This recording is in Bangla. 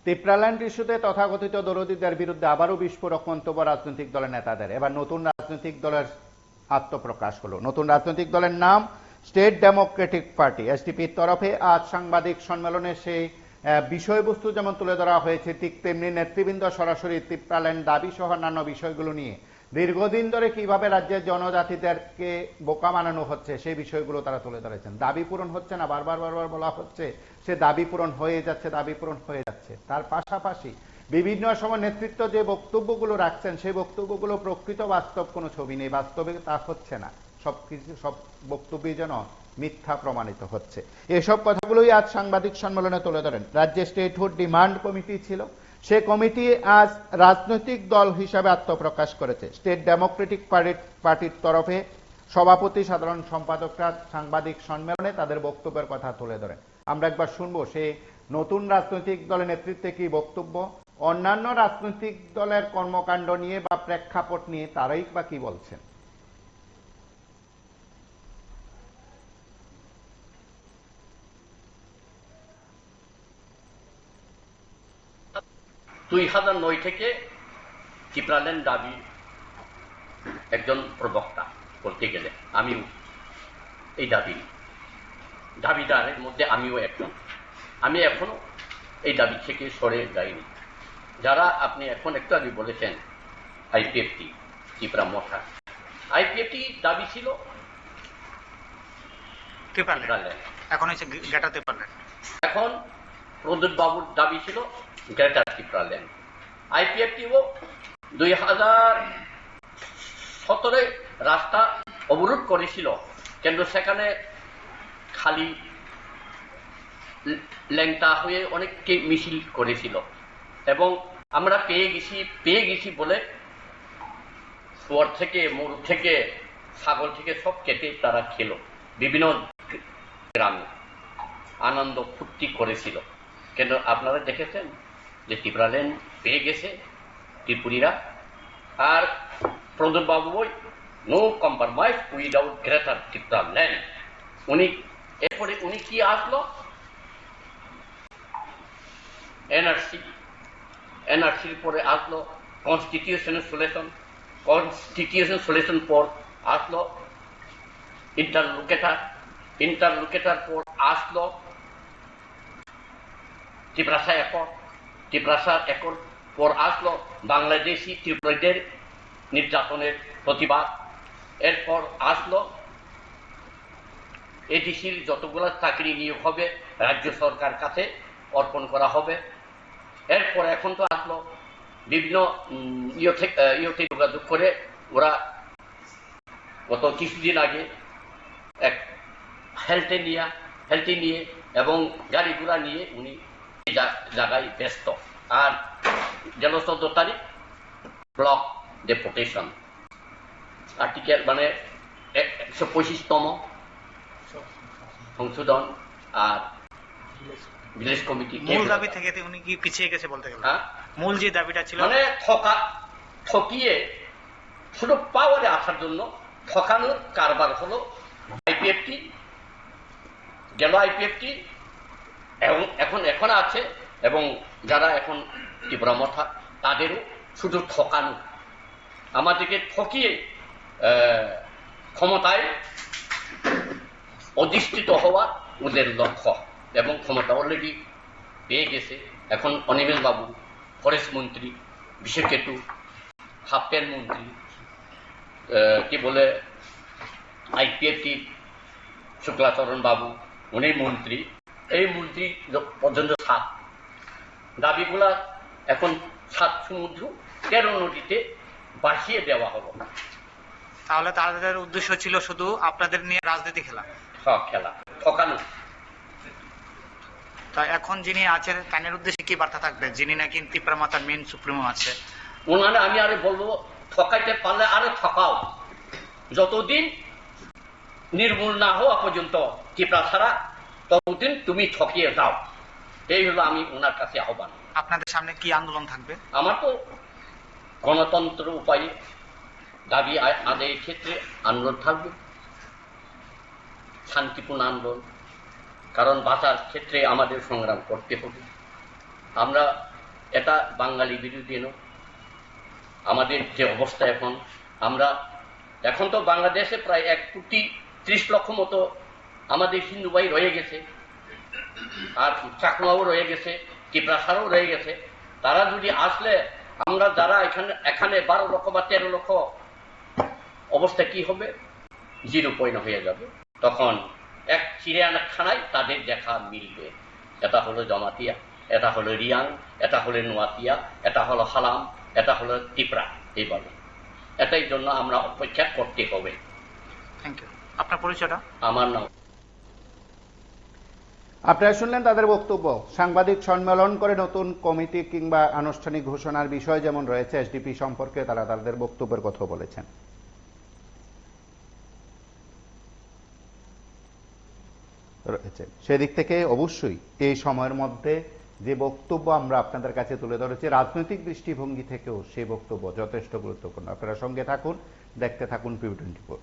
তিপ্রাল্যান্ড ইস্যুতে তথাকথিত দরদীদের বিরুদ্ধে আবারও বিস্ফোরক মন্তব্য রাজনৈতিক দলের নেতাদের। এবার নতুন রাজনৈতিক দলের আত্মপ্রকাশ হলো। নতুন রাজনৈতিক দলের নাম স্টেট ডেমোক্রেটিক পার্টি। এসডিপির তরফে আজ সাংবাদিক সম্মেলনে সেই বিষয়বস্তু যেমন তুলে ধরা হয়েছে, ঠিক তেমনি নেতৃবৃন্দ সরাসরি তিপ্রাল্যান্ড দাবি সহ অন্যান্য বিষয়গুলো নিয়ে দীর্ঘদিন ধরে কিভাবে রাজ্যের জনজাতিদেরকে বোকা বানানো হচ্ছে সেই বিষয়গুলো তারা তুলে ধরেছেন। দাবি পূরণ হচ্ছে না, বারবার বলা হচ্ছে সে দাবি পূরণ হয়ে যাচ্ছে, দাবি পূরণ হয়ে যাচ্ছে। তার পাশাপাশি বিভিন্ন সময় নেতৃত্ব যে বক্তব্যগুলো রাখছেন সেই বক্তব্যগুলো প্রকৃত বাস্তব কোনো ছবি নেই, বাস্তবে তা হচ্ছে না। সব বক্তব্যই যেন মিথ্যা প্রমাণিত হচ্ছে। এসব কথাগুলোই আজ সাংবাদিক সম্মেলনে তুলে ধরেন। রাজ্যে স্টেটহুড ডিমান্ড কমিটি ছিল, সে কমিটি আজ রাজনৈতিক দল হিসাবে আত্মপ্রকাশ করেছে। স্টেট ডেমোক্রেটিক পার্টির তরফে সভাপতি, সাধারণ সম্পাদকরা সাংবাদিক সম্মেলনে তাদের বক্তব্যের কথা তুলে ধরেন। আমরা একবার শুনবো সেই নতুন রাজনৈতিক দলের নেতৃত্বে কি বক্তব্য, অন্যান্য রাজনৈতিক দলের কর্মকাণ্ড নিয়ে বা প্রেক্ষাপট নিয়ে তারাই বা কি বলছেন। 2009 থেকে তিপ্রাল্যান্ড দাবি একজন প্রবক্তা বলতে গেলে আমিও এই দাবিদারের মধ্যে আমিও একজন। আমি এখনো এই দাবি থেকে সরে যাইনি। যারা আপনি এখন একটু আগে বলেছেন আইপিএফটি ত্রিপুরা মঠা, আইপিএফটি দাবি ছিল এখন হচ্ছে গ্রেটার তিপ্রাল্যান্ড। এখন প্রদ্যুৎ বাবুর দাবি ছিল গ্রেটার তিপ্রাল্যান্ড। আইপিএফটিও 2017 রাস্তা অবরোধ করেছিল, কিন্তু সেখানে খালি ল্যাংটা হয়ে অনেককে মিছিল করেছিল এবং আমরা পেয়ে গেছি বলে শুয়োর থেকে, মরু থেকে, ছাগল থেকে সব কেটে তারা খেলো। বিভিন্ন গ্রামে আনন্দ ফুর্তি করেছিল। কিন্তু আপনারা দেখেছেন যে তিপ্রাল্যান্ড পেয়ে গেছে ত্রিপুরীরা। আর প্রদ্যুৎ বাবু বই no compromise without greater Tipraland. এরপরে উনি কি আসলো, এনআরসির পরে আসলো কনস্টিটিউশন সলিউশন পর আসলো ইন্টারলোকেটার পর আসলো ত্রিপ্রাসা একর পর আসলো বাংলাদেশি ত্রিপুরীদের নির্যাতনের প্রতিবাদ। এরপর আসলো এডিসির যতগুলো চাকরি নিয়োগ হবে রাজ্য সরকার কাছে অর্পণ করা হবে। এরপর এখন তো আসলো বিভিন্ন ইয়েতে যোগাযোগ করে ওরা গত কিছুদিন আগে এক হেলথে নিয়ে এবং গাড়ি ঘোড়া নিয়ে উনি জায়গায় ব্যস্ত। আর গেল 14 তারিখ ব্লক ডেপুটেশন আর্টিকেল মানে 125তম সংশোধন আর ভিলেজ কমিটি মূল দাবি থেকে উনি কি পিছিয়ে গেছে বলতে গেলে? মূল যে দাবিটা ছিল মানে ঠকিয়ে শুধু পাওয়ারে আসার জন্য ঠকানোর কারবার হলো আইপিএফটি। গেল আইপিএফটি এখন আছে এবং যারা এখন ত্রিপুরা মঠা তাদেরও শুধু ঠকানো, আমাদেরকে ঠকিয়ে ক্ষমতায় অধিষ্ঠিত হওয়া ওদের লক্ষ্য এবং ক্ষমতা অলরেডি পেয়ে গেছে। এখন অনিমেষ বাবু ফরেস্ট মন্ত্রী, বিশেকেটু হাফপ্যান্ট মন্ত্রী, কি বলে আইপিএফটি শুক্লাচরণ বাবু উনি মন্ত্রী। এই মন্ত্রী পর্যন্ত 7 দাবিগুলা এখন 7 সমুদ্র 13 নদীতে ভাসিয়ে দেওয়া হলো। তাহলে তাদের উদ্দেশ্য ছিল শুধু আপনাদের নিয়ে রাজনীতি খেলা, সব খেলা, ঠকানো। তা এখন যিনি আছেন তাদের উদ্দেশ্যে কি বার্তা থাকবে, যিনি নাকি ত্রিপুরা মাতার মেন সুপ্রিমো আছে? ওনারে আমি আরে বলবো ঠকাইতে পারলে আরো ঠকাও, যতদিন নির্মূল না হওয়া পর্যন্ত ত্রিপুরা ছাড়া ততদিন তুমি ঠকিয়ে যাও। এই হলো আমি ওনার কাছে আহ্বান। আপনাদের সামনে কি আন্দোলন থাকবে? আমার তো গণতন্ত্র উপায়ে দাবি আদায়ের ক্ষেত্রে আন্দোলন থাকবে, শান্তিপূর্ণ আন্দোলন, কারণ বাঁচার ক্ষেত্রে আমাদের সংগ্রাম করতে হবে। আমরা এটা বাঙালি বিরোধী নয়। আমাদের যে অবস্থা এখন তো বাংলাদেশে প্রায় 1,30,00,000 মতো আমাদের হিন্দু ভাই রয়ে গেছে, আর চাকমাও রয়ে গেছে, টিপ্রাসারও রয়ে গেছে। তারা যদি আসলে আমরা যারা এখানে 12 লক্ষ বা 13 লক্ষ, অবস্থা কি হবে? 0 পয়েন্ট হয়ে যাবে। তখন এক চিড়িয়াখানায় তাদের দেখা মিলবে। এটা হলো জমাতিয়া, এটা হলো রিয়াং, এটা হলো নোয়াতিয়া, এটা হলো হালাম, এটা হলো টিপরা। এইভাবে এটাই জন্য আমরা অপেক্ষা করতে হবে। Thank you. আপনার পরিচয়টা? আমার নাম। আপনারা শুনলেন তাদের বক্তব্য। সাংবাদিক সম্মেলন করে নতুন কমিটি কিংবা আনুষ্ঠানিক ঘোষণার বিষয় যেমন রয়েছে, এসডিপি সম্পর্কে তারা তাদের বক্তব্যের কথা বলেছেন। সেদিক থেকে অবশ্যই এই সময়ের মধ্যে যে বক্তব্য আমরা আপনাদের কাছে তুলে ধরেছি, রাজনৈতিক দৃষ্টিভঙ্গি থেকেও সেই বক্তব্য যথেষ্ট গুরুত্বপূর্ণ। আপনারা সঙ্গে থাকুন, দেখতে থাকুন PV24।